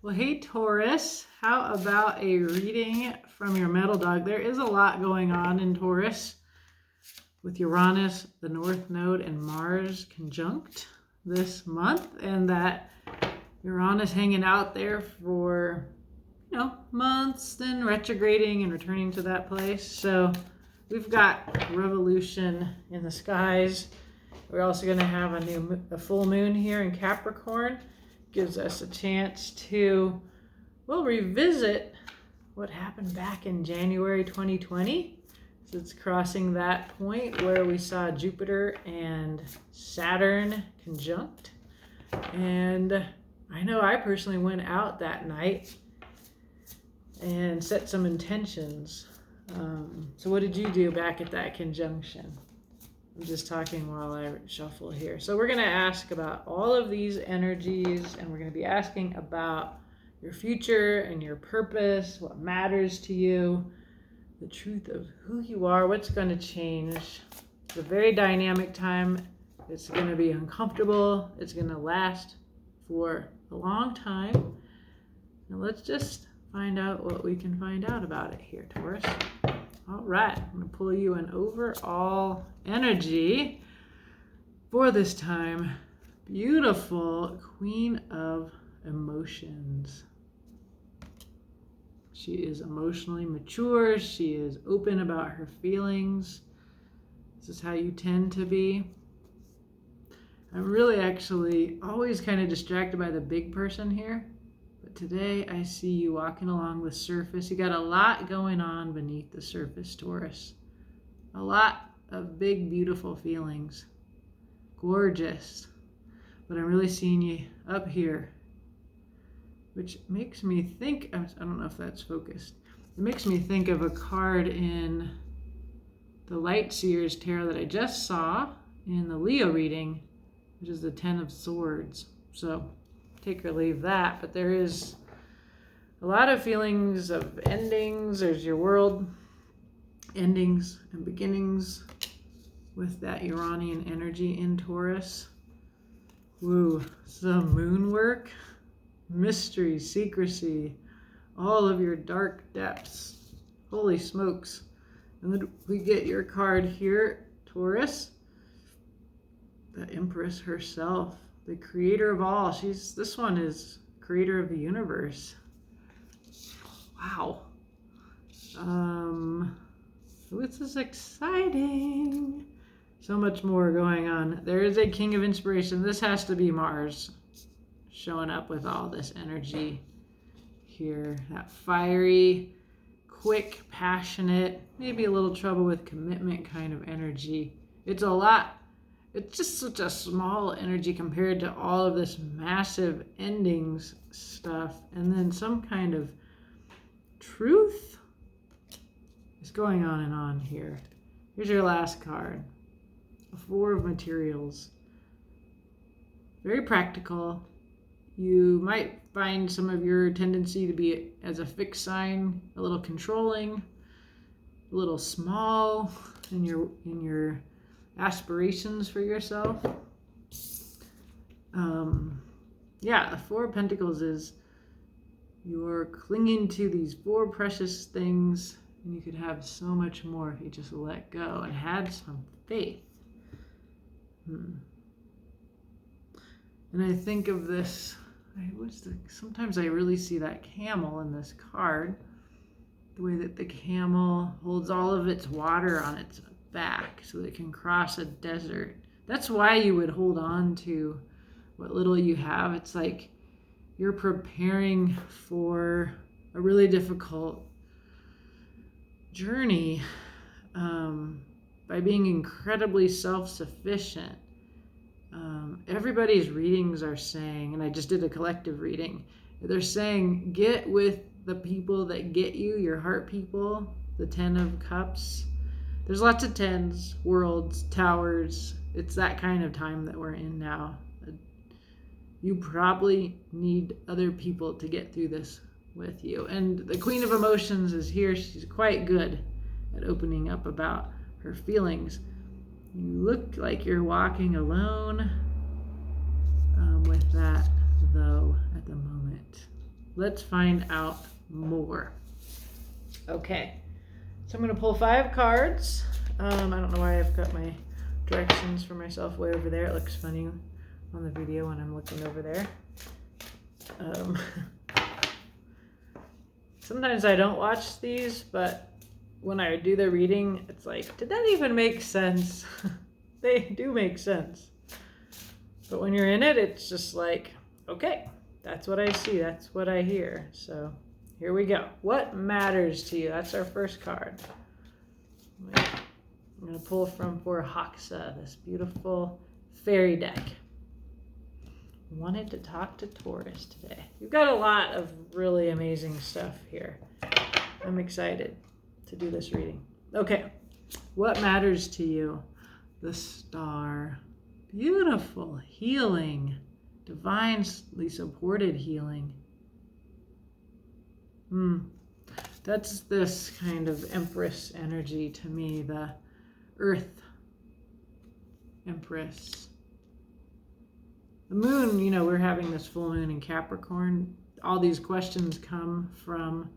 Well, hey Taurus, how about a reading from your metal dog? There is a lot going on in Taurus with Uranus, the North Node, and Mars conjunct this month, and that Uranus hanging out there for, months, then retrograding and returning to that place. So we've got revolution in the skies. We're also going to have a full moon here in Capricorn. Gives us a chance to, revisit what happened back in January 2020. So it's crossing that point where we saw Jupiter and Saturn conjunct. And I know I personally went out that night and set some intentions. So what did you do back at that conjunction? I'm just talking while I shuffle here. So we're going to ask about all of these energies, and we're going to be asking about your future and your purpose, what matters to you, the truth of who you are, what's going to change. It's a very dynamic time. It's going to be uncomfortable. It's going to last for a long time. Now let's just find out what we can find out about it here, Taurus. All right, I'm going to pull you an overall energy for this time. Beautiful Queen of Emotions. She is emotionally mature. She is open about her feelings. This is how you tend to be. I'm really actually always kind of distracted by the big person here. But today I see you walking along the surface. You got a lot going on beneath the surface, Taurus. A lot of big, beautiful feelings. Gorgeous. But I'm really seeing you up here, which makes me think, I don't know if that's focused. It makes me think of a card in the Light Seers Tarot that I just saw in the Leo reading, which is the 10 of Swords. So take or leave that, but there is a lot of feelings of endings. There's your world, endings and beginnings with that Uranian energy in Taurus. Woo, some moon work, mystery, secrecy, all of your dark depths. Holy smokes. And then we get your card here, Taurus, the Empress herself. The creator of all. This one is creator of the universe. Wow. This is exciting. So much more going on. There is a King of Inspiration. This has to be Mars showing up with all this energy here. That fiery, quick, passionate, maybe a little trouble with commitment kind of energy. It's a lot. It's just such a small energy compared to all of this massive endings stuff. And then some kind of truth is going on and on here. Here's your last card. A 4 of Materials. Very practical. You might find some of your tendency to be, as a fixed sign, a little controlling, a little small in your aspirations for yourself. The 4 of Pentacles is you're clinging to these 4 precious things, and you could have so much more if you just let go and had some faith. And I think of this, sometimes I really see that camel in this card, the way that the camel holds all of its water on its back so that it can cross a desert. That's why you would hold on to what little you have. It's like you're preparing for a really difficult journey by being incredibly self-sufficient. Everybody's readings are saying, and I just did a collective reading, they're saying get with the people that get you, your heart people, the 10 of Cups. There's lots of 10s, worlds, towers. It's that kind of time that we're in now. You probably need other people to get through this with you. And the Queen of Emotions is here. She's quite good at opening up about her feelings. You look like you're walking alone with that, though, at the moment. Let's find out more. Okay, so I'm going to pull 5 cards. I don't know why I've got my directions for myself way over there. It looks funny on the video when I'm looking over there. Sometimes I don't watch these, but when I do the reading, it's like, did that even make sense? They do make sense. But when you're in it, it's just like, okay, that's what I see, that's what I hear. So here we go. What matters to you? That's our first card. I'm going to pull from for Hoxa, this beautiful fairy deck. Wanted to talk to Taurus today. You've got a lot of really amazing stuff here. I'm excited to do this reading. Okay, what matters to you? The Star. Beautiful healing, divinely supported healing. That's this kind of Empress energy to me, the Earth Empress. The moon, you know, we're having this full moon in Capricorn. All these questions come from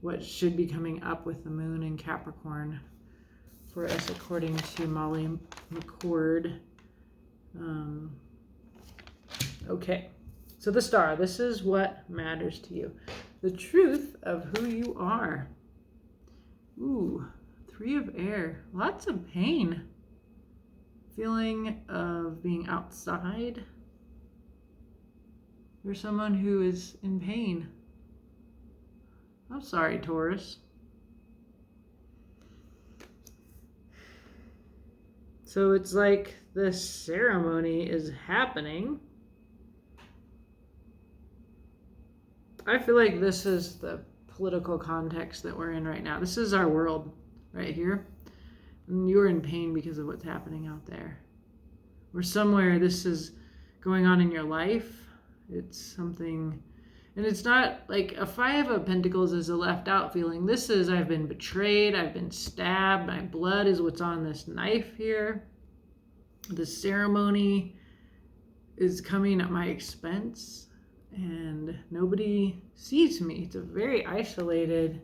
what should be coming up with the moon in Capricorn for us, according to Molly McCord. Okay, so the Star, this is what matters to you. The truth of who you are. Ooh, 3 of air, lots of pain. Feeling of being outside. You're someone who is in pain. I'm sorry, Taurus. So it's like this ceremony is happening. I feel like this is the political context that we're in right now. This is our world right here. And you're in pain because of what's happening out there. Or somewhere this is going on in your life. It's something, and it's not like a 5 of Pentacles is a left out feeling. This is, I've been betrayed, I've been stabbed, my blood is what's on this knife here. The ceremony is coming at my expense and nobody sees me. It's a very isolated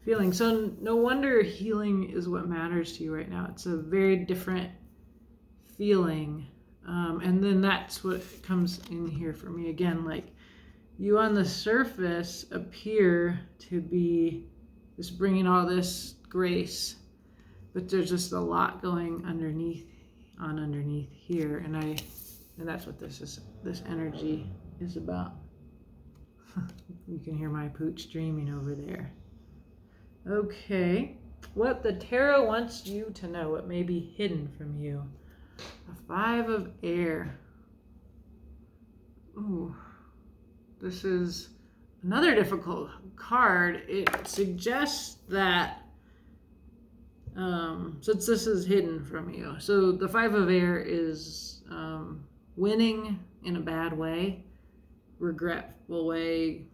feeling. So no wonder healing is what matters to you right now. It's a very different feeling. And then that's what comes in here for me again. Like, you on the surface appear to be just bringing all this grace, but there's just a lot going underneath here, and that's what this energy is about. You can hear my pooch dreaming over there. Okay, what the tarot wants you to know, what may be hidden from you. A 5 of air. Ooh, this is another difficult card. It suggests that since this is hidden from you, so the 5 of air is winning in a bad way, regretful way.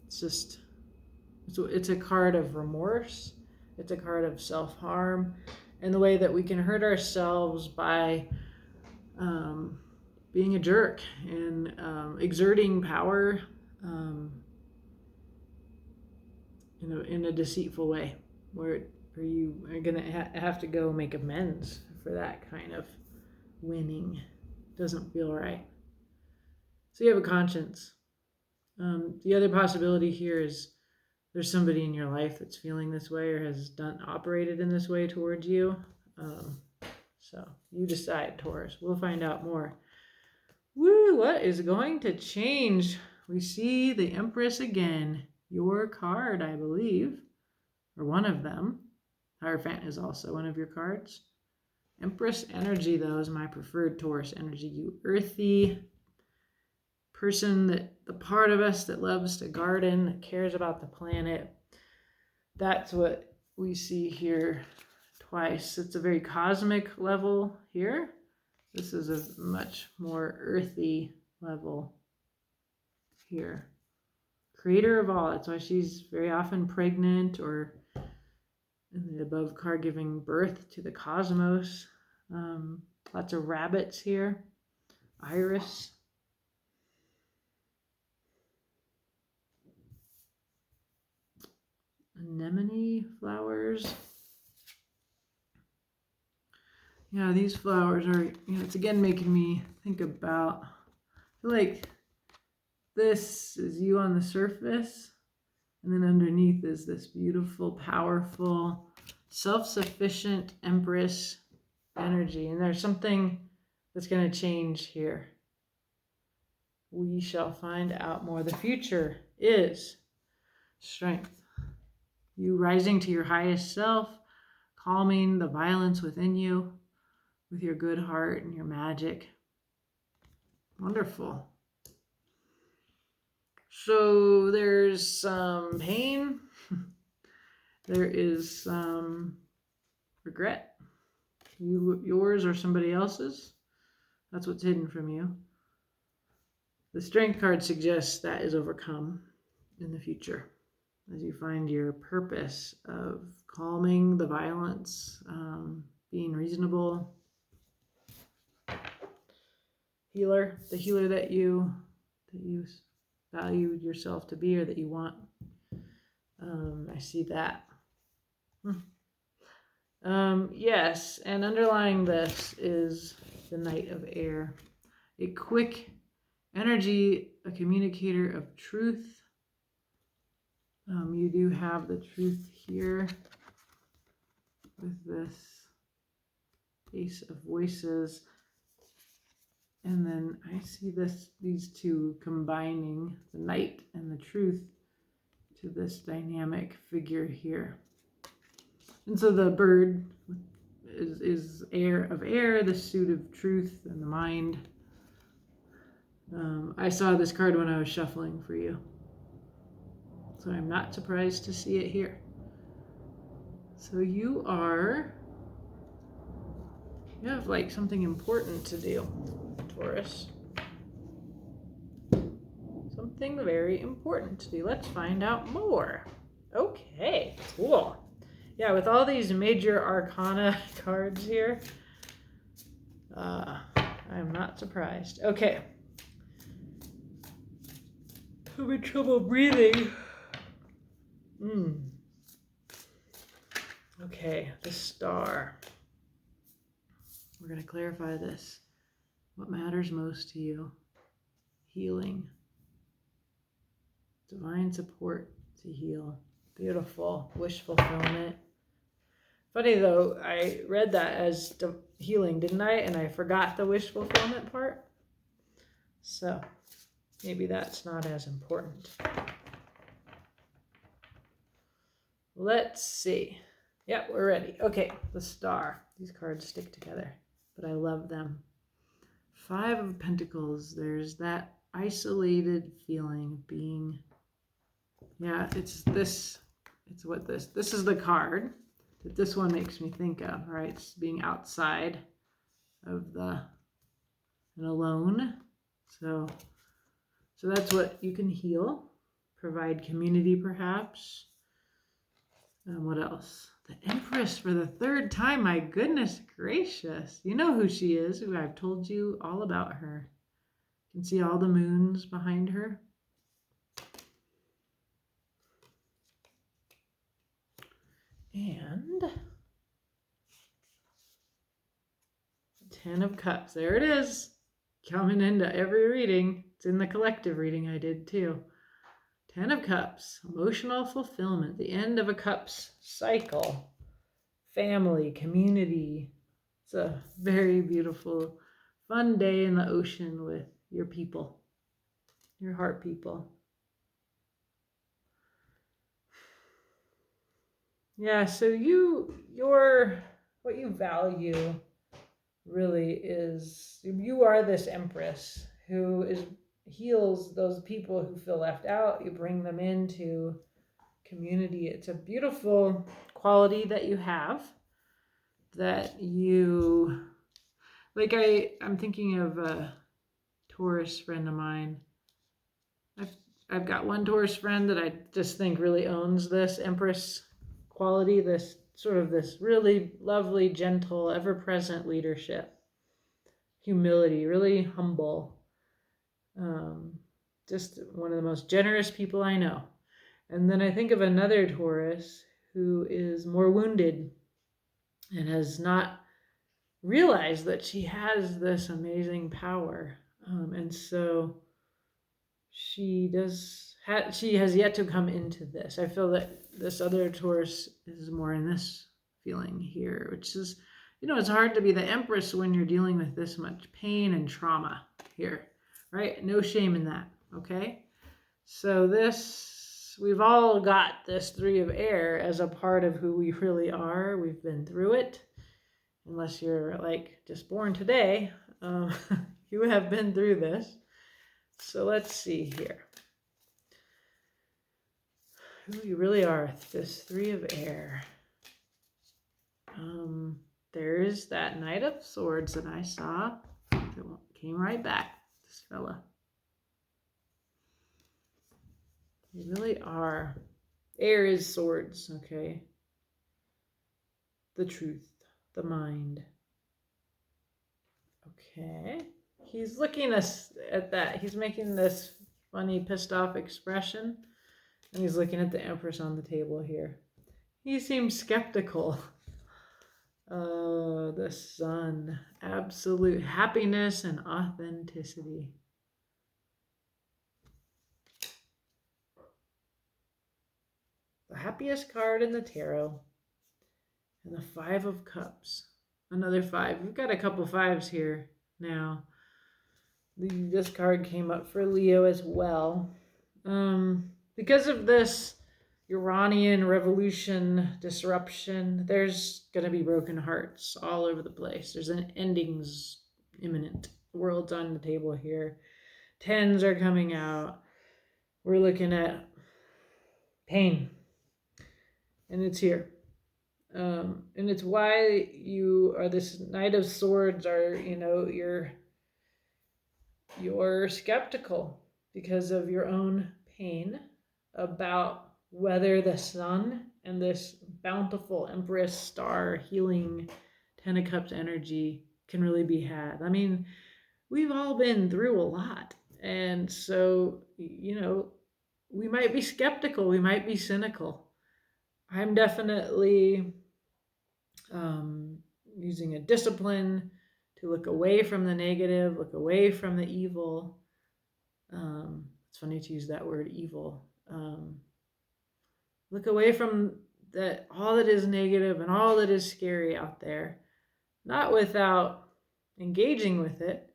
It's a card of remorse. It's a card of self-harm, and the way that we can hurt ourselves by being a jerk and exerting power in a deceitful way, where you are going to have to go make amends for that kind of winning. Doesn't feel right. So you have a conscience. The other possibility here is there's somebody in your life that's feeling this way or has operated in this way towards you. So you decide, Taurus. We'll find out more. Woo, what is going to change? We see the Empress again. Your card, I believe, or one of them. Hierophant is also one of your cards. Empress energy, though, is my preferred Taurus energy. You earthy person, the part of us that loves to garden, that cares about the planet. That's what we see here twice. It's a very cosmic level here. This is a much more earthy level here. Creator of all. That's why she's very often pregnant, or in the above card, giving birth to the cosmos. Lots of rabbits here. Iris. anemone flowers. Yeah, these flowers are, it's again making me think about, I feel like this is you on the surface, and then underneath is this beautiful, powerful, self-sufficient Empress energy. And there's something that's going to change here. We shall find out more. The future is strength. You rising to your highest self, calming the violence within you with your good heart and your magic. Wonderful. So there's some pain. There is some regret. Yours or somebody else's. That's what's hidden from you. The Strength card suggests that is overcome in the future as you find your purpose of calming the violence, being reasonable. Healer, the healer that you value yourself to be or that you want. I see that. Yes, and underlying this is the Knight of Air. A quick energy, a communicator of truth. You do have the truth here with this Ace of Voices. And then I see these two combining, the Knight and the truth, to this dynamic figure here. And so the bird is air of air, the suit of truth and the mind. I saw this card when I was shuffling for you, so I'm not surprised to see it here. So you have like something important to do, Taurus. Something very important to do. Let's find out more. Okay, cool. Yeah, with all these major arcana cards here, I'm not surprised. Okay. Having trouble breathing. Okay, the Star. We're going to clarify this. What matters most to you? Healing. Divine support to heal. Beautiful. Wish fulfillment. Funny though, I read that as healing, didn't I? And I forgot the wish fulfillment part. So maybe that's not as important. Let's see. Yep, we're ready. Okay, the Star. These cards stick together, but I love them. 5 of Pentacles. There's that isolated feeling of being, this is the card that this one makes me think of, right? It's being outside of and alone. So that's what you can heal, provide community perhaps. What else? The Empress for the 3rd time. My goodness gracious. You know who she is. I've told you all about her. You can see all the moons behind her. And 10 of Cups. There it is. Coming into every reading. It's in the collective reading I did too. 10 of Cups, emotional fulfillment, the end of a Cups cycle, family, community. It's a very beautiful, fun day in the ocean with your people, your heart people. Yeah, so what you value really is, you are this Empress who heals those people who feel left out. You bring them into community. It's a beautiful quality that you have, that you, like I'm thinking of a Taurus friend of mine. I've got one Taurus friend that I just think really owns this Empress quality, this really lovely, gentle, ever-present leadership, humility, really humble. Just one of the most generous people I know. And then I think of another Taurus who is more wounded and has not realized that she has this amazing power. And so she has yet to come into this. I feel that this other Taurus is more in this feeling here, which is, it's hard to be the Empress when you're dealing with this much pain and trauma here, right? No shame in that, okay? So we've all got this 3 of air as a part of who we really are. We've been through it. Unless you're like just born today, you have been through this. So let's see here. Who you really are, this 3 of air. There's that Knight of Swords that I saw. That came right back, this fella. You really are. Air is swords, okay? The truth, the mind. Okay. He's looking at that. He's making this funny, pissed off expression. And he's looking at the Empress on the table here. He seems skeptical. The Sun. Absolute happiness and authenticity. The happiest card in the tarot. And the 5 of Cups. Another 5. We've got a couple 5s here now. This card came up for Leo as well. Because of this Uranian revolution disruption, there's going to be broken hearts all over the place. There's an endings imminent. The world's on the table here. 10s are coming out. We're looking at pain. And it's here. And it's why you are this Knight of Swords are, you're skeptical because of your own pain about whether the Sun and this bountiful Empress star healing 10 of Cups energy can really be had. I mean, we've all been through a lot. And so, we might be skeptical. We might be cynical. I'm definitely using a discipline to look away from the negative, look away from the evil. It's funny to use that word, evil. Look away from all that is negative and all that is scary out there, not without engaging with it,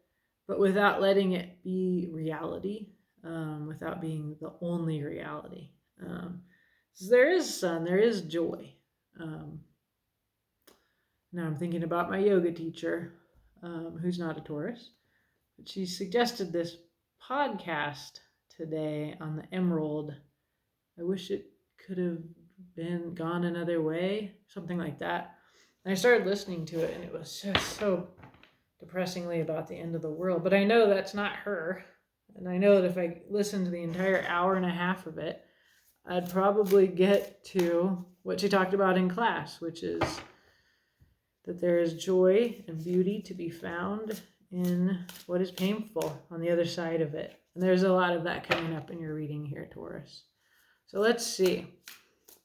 but without letting it be reality, without being the only reality. So there is sun, there is joy. Now I'm thinking about my yoga teacher, who's not a Taurus, but she suggested this podcast today on the Emerald. I wish it could have gone another way, something like that. And I started listening to it, and it was just so depressingly about the end of the world. But I know that's not her, and I know that if I listened to the entire hour and a half of it, I'd probably get to what she talked about in class, which is that there is joy and beauty to be found in what is painful on the other side of it. And there's a lot of that coming up in your reading here, Taurus. So let's see.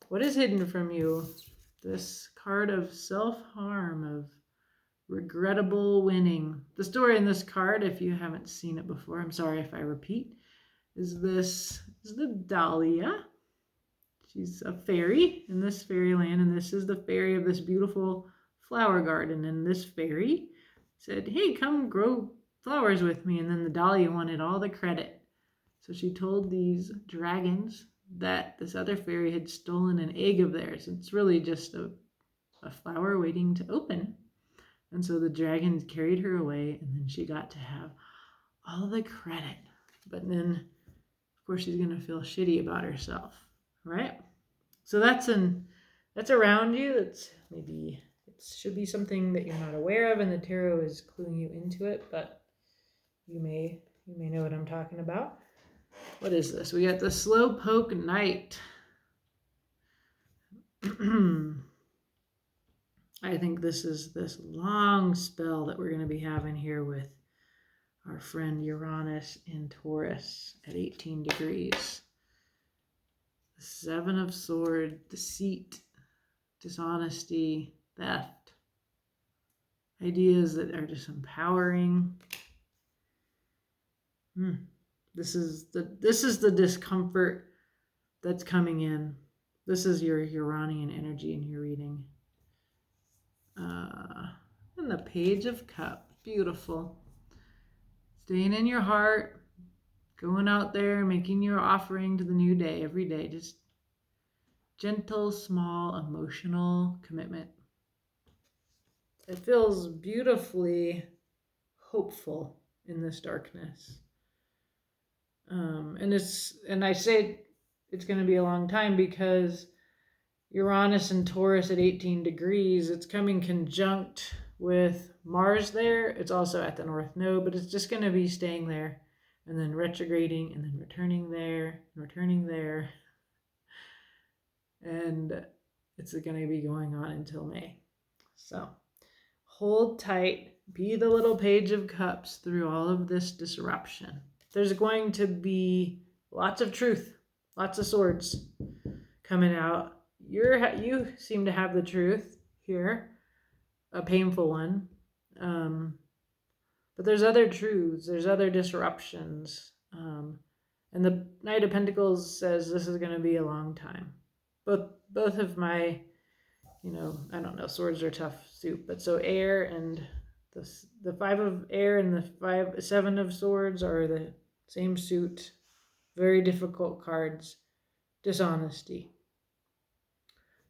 What is hidden from you? This card of self-harm, of regrettable winning. The story in this card, if you haven't seen it before, I'm sorry if I repeat, is the Dahlia. She's a fairy in this fairyland, and this is the fairy of this beautiful flower garden. And this fairy said, hey, come grow flowers with me. And then the Dahlia wanted all the credit. So she told these dragons that this other fairy had stolen an egg of theirs. It's really just a flower waiting to open. And so the dragons carried her away, and then she got to have all the credit. But then, of course, she's going to feel shitty about herself, right? So that's around you. It should be something that you're not aware of, and the tarot is cluing you into it, but you may know what I'm talking about. What is this? We got the Slowpoke Knight. I think this is this long spell that we're going to be having here with our friend Uranus in Taurus at 18 degrees. Seven of Swords, deceit, dishonesty, theft. Ideas that are just empowering. This is the discomfort that's coming in. This is your Uranian energy in your reading. And the Page of Cups, beautiful. Staying in your heart, going out there, making your offering to the new day every day. Just gentle, small, emotional commitment. It feels beautifully hopeful in this darkness. And I say it's going to be a long time because Uranus and Taurus at 18 degrees, it's coming conjunct with Mars there. It's also at the North Node, but it's just going to be staying there and then retrograding and then returning there and returning there. And it's going to be going on until May. So hold tight, be the little Page of Cups through all of this disruption. There's going to be lots of truth, lots of swords coming out. You seem to have the truth here, a painful one. But there's other truths, there's other disruptions. And the Knight of Pentacles says this is going to be a long time. Both of my, I don't know, swords are tough soup, but so air and the Five of Air and the Seven of Swords are the same suit. Very difficult cards. Dishonesty.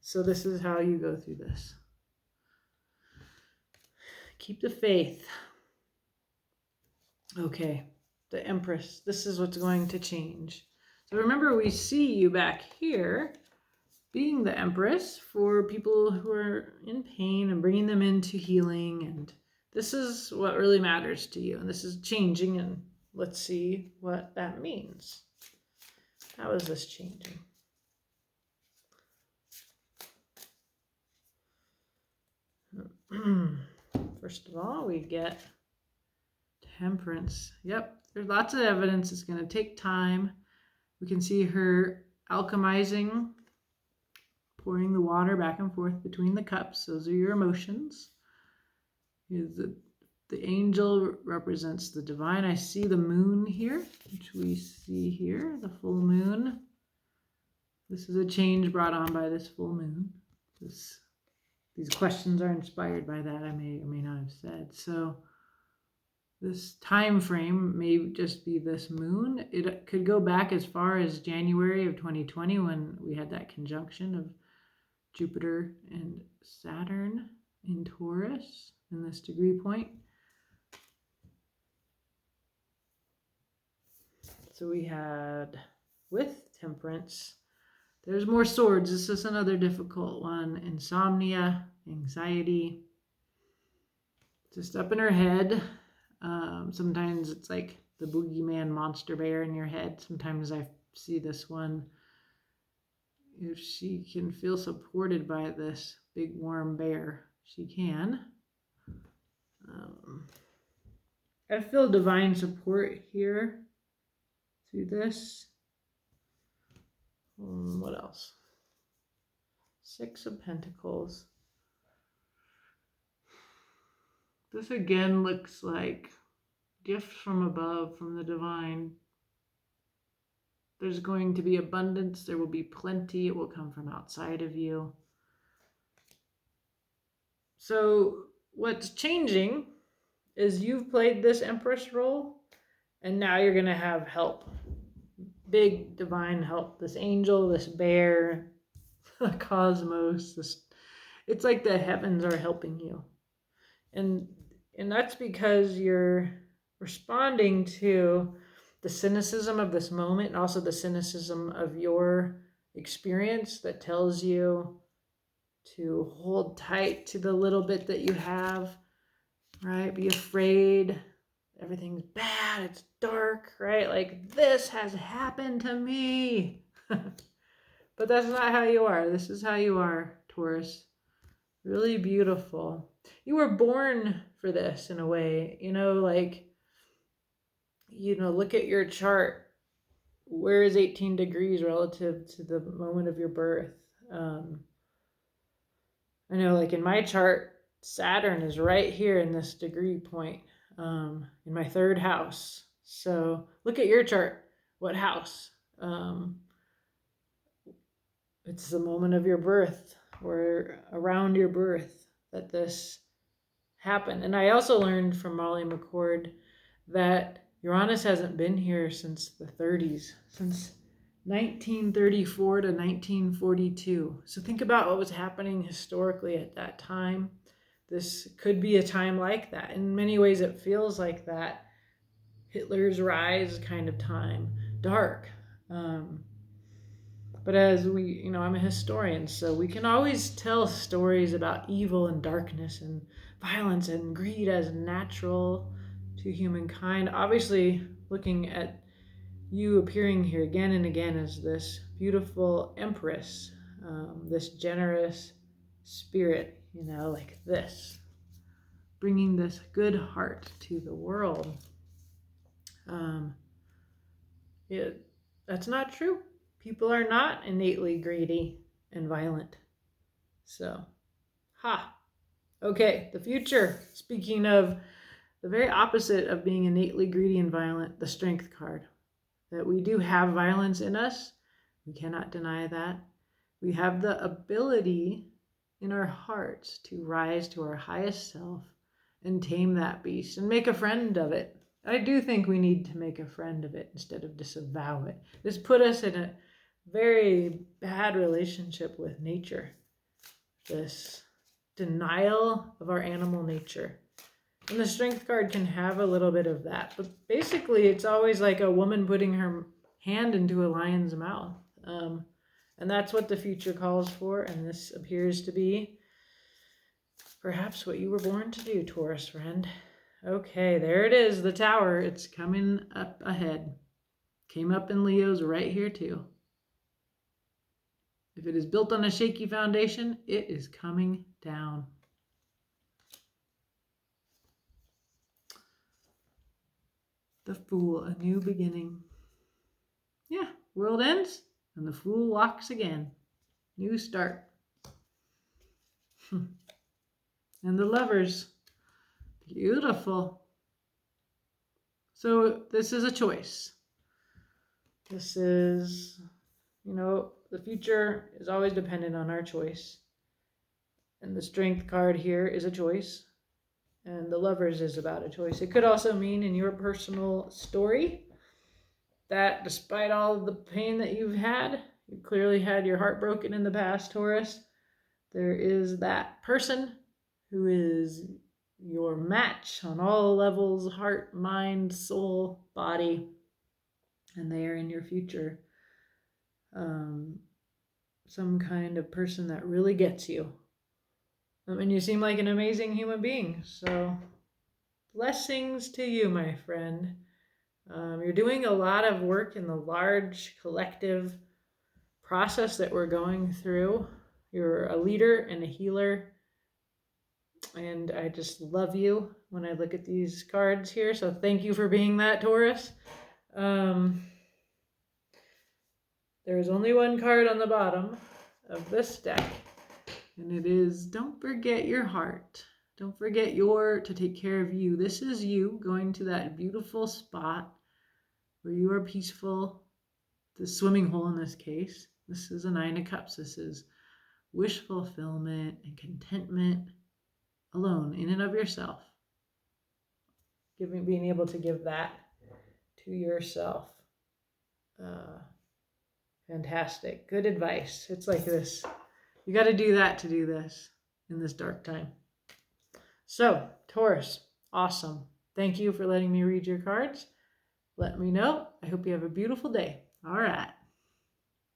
So this is how you go through this. Keep the faith. Okay, the Empress. This is what's going to change. So remember, we see you back here being the Empress for people who are in pain and bringing them into healing. And this is what really matters to you. And this is changing. And let's see what that means. How is this changing? First of all, we get Temperance. Yep, there's lots of evidence. It's going to take time. We can see her alchemizing, pouring the water back and forth between the cups. Those are your emotions. The angel represents the divine. I see the moon here, which we see here, the full moon. This is a change brought on by this full moon. These questions are inspired by that, I may or may not have said. So this time frame may just be this moon. It could go back as far as January of 2020 when we had that conjunction of Jupiter and Saturn in Taurus in this degree point. So we had, with Temperance, there's more swords. This is another difficult one. Insomnia, anxiety, just up in her head. Sometimes it's like the boogeyman monster bear in your head. Sometimes I see this one. If she can feel supported by this big warm bear, she can. I feel divine support here through this. What else? Six of Pentacles. This again looks like gifts from above, from the divine. There's going to be abundance. There will be plenty. It will come from outside of you. So what's changing is you've played this Empress role, and now you're going to have help. Big divine help. This angel, this bear, the cosmos. It's like the heavens are helping you. And that's because you're responding to the cynicism of this moment and also the cynicism of your experience that tells you to hold tight to the little bit that you have, right? Be afraid. Everything's bad. It's dark, right? Like, this has happened to me. But that's not how you are. This is how you are, Taurus. Really beautiful. You were born for this in a way, look at your chart. where is 18 degrees relative to the moment of your birth? I know, like in my chart, Saturn is right here in this degree point, in my third house. So look at your chart. What house? It's the moment of your birth or around your birth that this happened. And I also learned from Molly McCord that Uranus hasn't been here since the 30s, since 1934 to 1942. So think about what was happening historically at that time. This could be a time like that. In many ways, it feels like that. Hitler's rise kind of time, dark. But as I'm a historian, so we can always tell stories about evil and darkness and violence and greed as natural to humankind. Obviously, looking at you appearing here again and again as this beautiful empress, this generous spirit, like this, bringing this good heart to the world. That's not true. People are not innately greedy and violent. So, okay, the future. Speaking of the very opposite of being innately greedy and violent, the Strength card. That we do have violence in us. We cannot deny that. We have the ability in our hearts to rise to our highest self and tame that beast and make a friend of it. I do think we need to make a friend of it instead of disavow it. This put us in a very bad relationship with nature. This denial of our animal nature. And the Strength card can have a little bit of that. But basically, it's always like a woman putting her hand into a lion's mouth. And that's what the future calls for. And this appears to be perhaps what you were born to do, Taurus friend. Okay, there it is, the tower. It's coming up ahead. Came up in Leo's right here too. If it is built on a shaky foundation, it is coming down. The Fool, a new beginning. Yeah, world ends and the Fool walks again. New start. And the Lovers. Beautiful. So this is a choice. This is, the future is always dependent on our choice. And the Strength card here is a choice. And the Lovers is about a choice. It could also mean in your personal story that despite all of the pain that you've had, you clearly had your heart broken in the past, Taurus, there is that person who is your match on all levels, heart, mind, soul, body, and they are in your future. Some kind of person that really gets you. And you seem like an amazing human being. So blessings to you, my friend. You're doing a lot of work in the large collective process that we're going through. You're a leader and a healer. And I just love you when I look at these cards here. So thank you for being that, Taurus. There is only one card on the bottom of this deck. And it is, don't forget your heart. Don't forget to take care of you. This is you going to that beautiful spot where you are peaceful. The swimming hole in this case. This is a 9 of Cups. This is wish fulfillment and contentment alone, in and of yourself. Being able to give that to yourself. Fantastic. Good advice. It's like this. You got to do that to do this in this dark time. So, Taurus, awesome. Thank you for letting me read your cards. Let me know. I hope you have a beautiful day. All right.